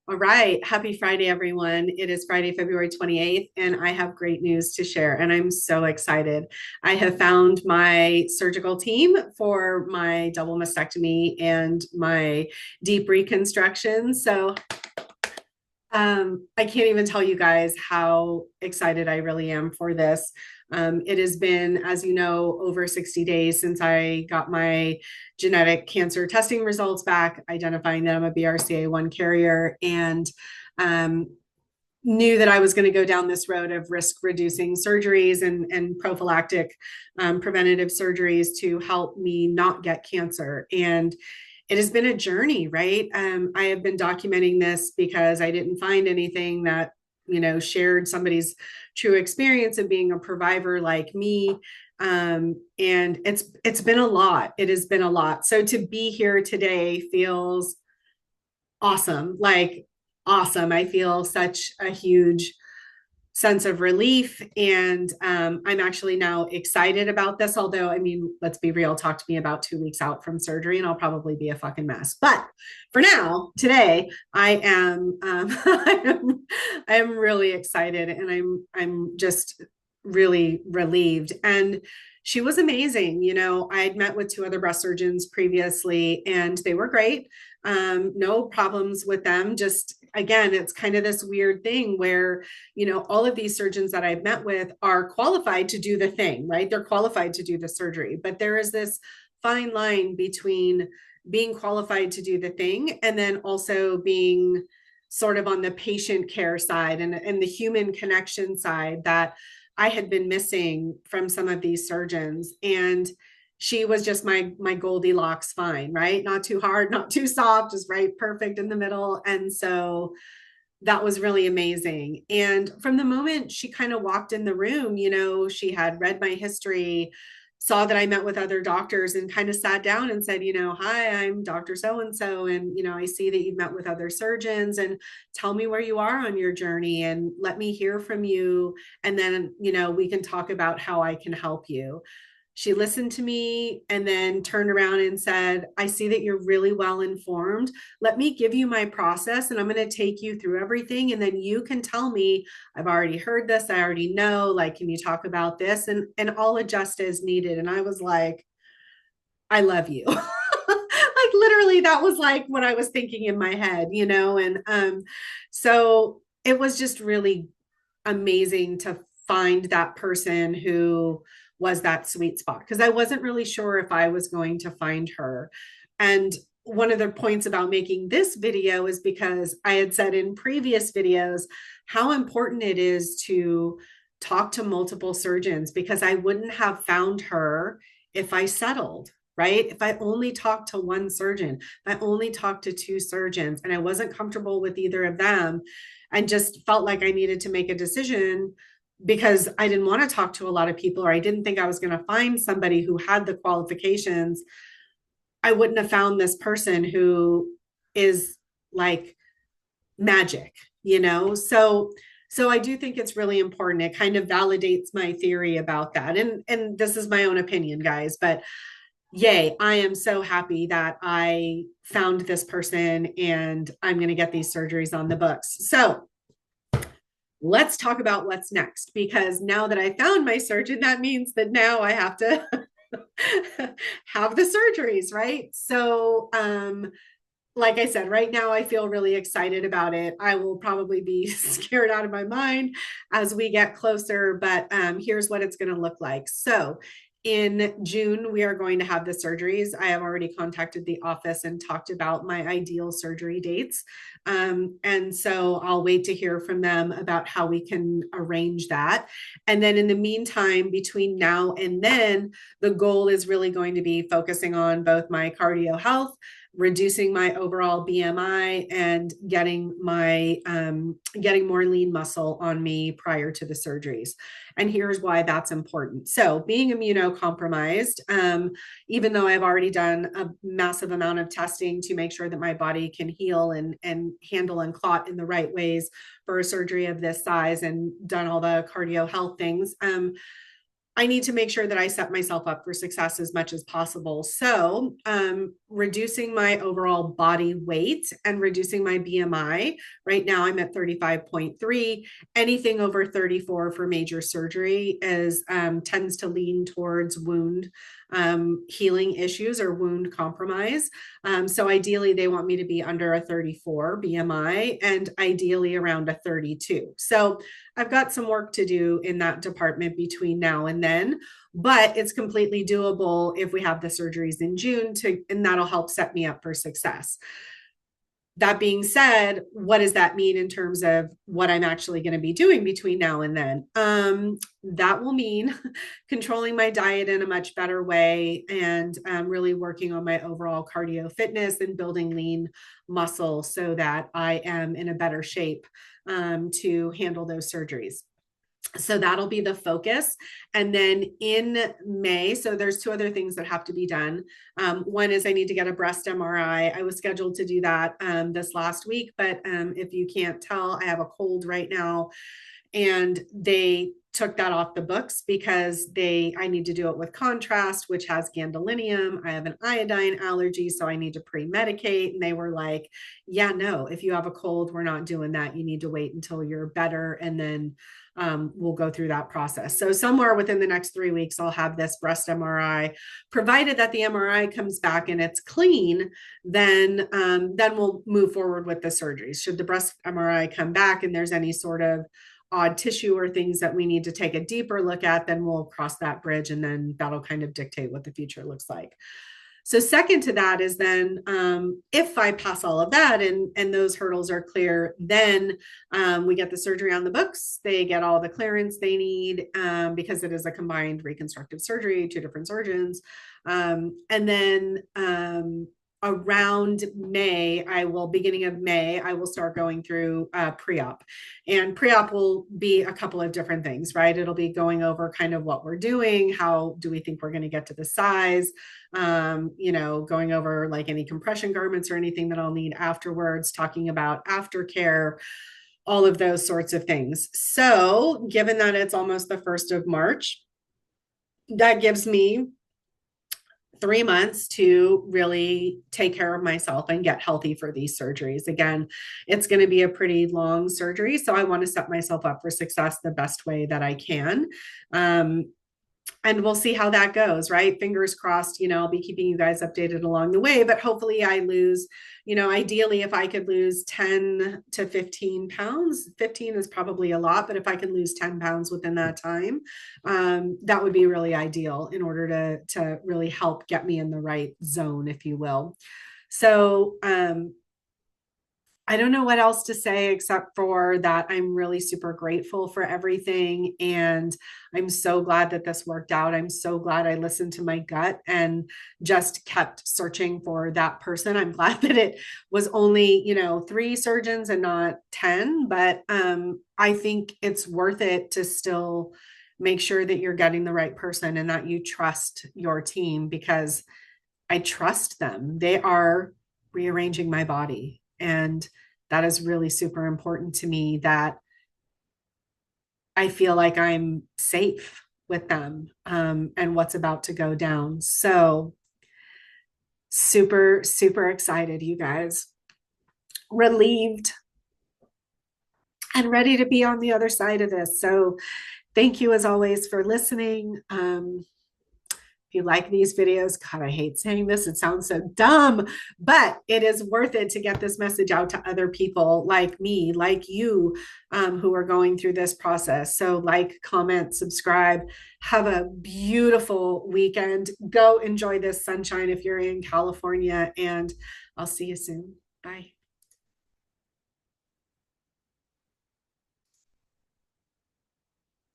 All right. Happy Friday, everyone. It is Friday, February 28th, and I have great news to share. And I'm so excited. I have found my surgical team for my double mastectomy and my deep reconstruction. I can't even tell you guys how excited I really am for this. It has been, as you know, over 60 days since I got my genetic cancer testing results back, identifying that I'm a BRCA1 carrier, and um, knew that I was going to go down this road of risk reducing surgeries and prophylactic preventative surgeries to help me not get cancer. And it has been a journey, right? I have been documenting this because I didn't find anything that, shared somebody's true experience of being a survivor like me. And it's been a lot. It has been a lot. So to be here today feels awesome. Like awesome. I feel such a huge sense of relief. And I'm actually now excited about this. Although, I mean, let's be real, talk to me about 2 weeks out from surgery and I'll probably be a fucking mess. But for now, today, I am, I am really excited and I'm just really relieved. And she was amazing. I had met with two other breast surgeons previously and they were great. No problems with them. Just again, it's kind of this weird thing where, all of these surgeons that I've met with are qualified to do the thing, right? They're qualified to do the surgery, but there is this fine line between being qualified to do the thing and then also being sort of on the patient care side and the human connection side that I had been missing from some of these surgeons. And she was just my Goldilocks fine, right? Not too hard, not too soft, just right, perfect in the middle. And so that was really amazing. And from the moment she kind of walked in the room, she had read my history, saw that I met with other doctors and kind of sat down and said, hi, I'm Dr. So and so. And, I see that you've met with other surgeons and tell me where you are on your journey and let me hear from you. And then, we can talk about how I can help you. She listened to me and then turned around and said, I see that you're really well informed. Let me give you my process and I'm going to take you through everything. And then you can tell me, I've already heard this. I already know, like, can you talk about this? And I'll adjust as needed. And I was like, I love you. Like literally that was like what I was thinking in my head, and so it was just really amazing to find that person who was that sweet spot because I wasn't really sure if I was going to find her. And one of the points about making this video is because I had said in previous videos how important it is to talk to multiple surgeons because I wouldn't have found her if I settled, right? If I only talked to one surgeon, if I only talked to two surgeons and I wasn't comfortable with either of them and just felt like I needed to make a decision because I didn't want to talk to a lot of people or I didn't think I was going to find somebody who had the qualifications, I wouldn't have found this person who is like magic, so I do think it's really important. It kind of validates my theory about that. And this is my own opinion, guys, but yay, I am so happy that I found this person and I'm going to get these surgeries on the books. So let's talk about what's next, because now that I found my surgeon, that means that now I have to have the surgeries, right? So, like I said, right now I feel really excited about it. I will probably be scared out of my mind as we get closer, but here's what it's going to look like. So in June, we are going to have the surgeries. I have already contacted the office and talked about my ideal surgery dates. And so I'll wait to hear from them about how we can arrange that. And then in the meantime, between now and then, the goal is really going to be focusing on both my cardio health, reducing my overall BMI and getting more lean muscle on me prior to the surgeries. And here's why that's important. So being immunocompromised, even though I've already done a massive amount of testing to make sure that my body can heal and handle and clot in the right ways for a surgery of this size and done all the cardio health things, I need to make sure that I set myself up for success as much as possible. So, reducing my overall body weight and reducing my BMI. Right now, I'm at 35.3. Anything over 34 for major surgery is tends to lean towards wound healing issues or wound compromise. So ideally, they want me to be under a 34 BMI and ideally around a 32. So I've got some work to do in that department between now and then, but it's completely doable if we have the surgeries in June and that'll help set me up for success. That being said, what does that mean in terms of what I'm actually going to be doing between now and then? That will mean controlling my diet in a much better way and really working on my overall cardio fitness and building lean muscle so that I am in a better shape to handle those surgeries. So that'll be the focus. And then in May, so there's two other things that have to be done. One is I need to get a breast MRI. I was scheduled to do that this last week, but if you can't tell, I have a cold right now. And they took that off the books because I need to do it with contrast, which has gadolinium. I have an iodine allergy, so I need to pre-medicate. And they were like, yeah, no, if you have a cold, we're not doing that. You need to wait until you're better. And then we'll go through that process. So somewhere within the next 3 weeks, I'll have this breast MRI. Provided that the MRI comes back and it's clean, then we'll move forward with the surgeries. Should the breast MRI come back and there's any sort of odd tissue or things that we need to take a deeper look at, then we'll cross that bridge and then that'll kind of dictate what the future looks like. So second to that is then if I pass all of that and those hurdles are clear, then we get the surgery on the books. They get all the clearance they need because it is a combined reconstructive surgery, two different surgeons. And then around May, beginning of May, I will start going through pre-op. And pre-op will be a couple of different things, right? It'll be going over kind of what we're doing, how do we think we're going to get to the size, going over like any compression garments or anything that I'll need afterwards, talking about aftercare, all of those sorts of things. So given that it's almost the 1st of March, that gives me 3 months to really take care of myself and get healthy for these surgeries. Again, it's going to be a pretty long surgery, so I want to set myself up for success the best way that I can. And we'll see how that goes, right? Fingers crossed, I'll be keeping you guys updated along the way, but hopefully I lose, ideally if I could lose 10 to 15 pounds, 15 is probably a lot, but if I could lose 10 pounds within that time, that would be really ideal in order to really help get me in the right zone, if you will. So, I don't know what else to say except for that I'm really super grateful for everything. And I'm so glad that this worked out. I'm so glad I listened to my gut and just kept searching for that person. I'm glad that it was only, 3 surgeons and not 10, but I think it's worth it to still make sure that you're getting the right person and that you trust your team, because I trust them. They are rearranging my body. And that is really super important to me, that I feel like I'm safe with them and what's about to go down. So super, super excited, you guys. Relieved and ready to be on the other side of this. So thank you as always for listening. You like these videos, God, I hate saying this, it sounds so dumb, but it is worth it to get this message out to other people like me, like you, who are going through this process. So like, comment, subscribe, have a beautiful weekend. Go enjoy this sunshine if you're in California, and I'll see you soon. Bye.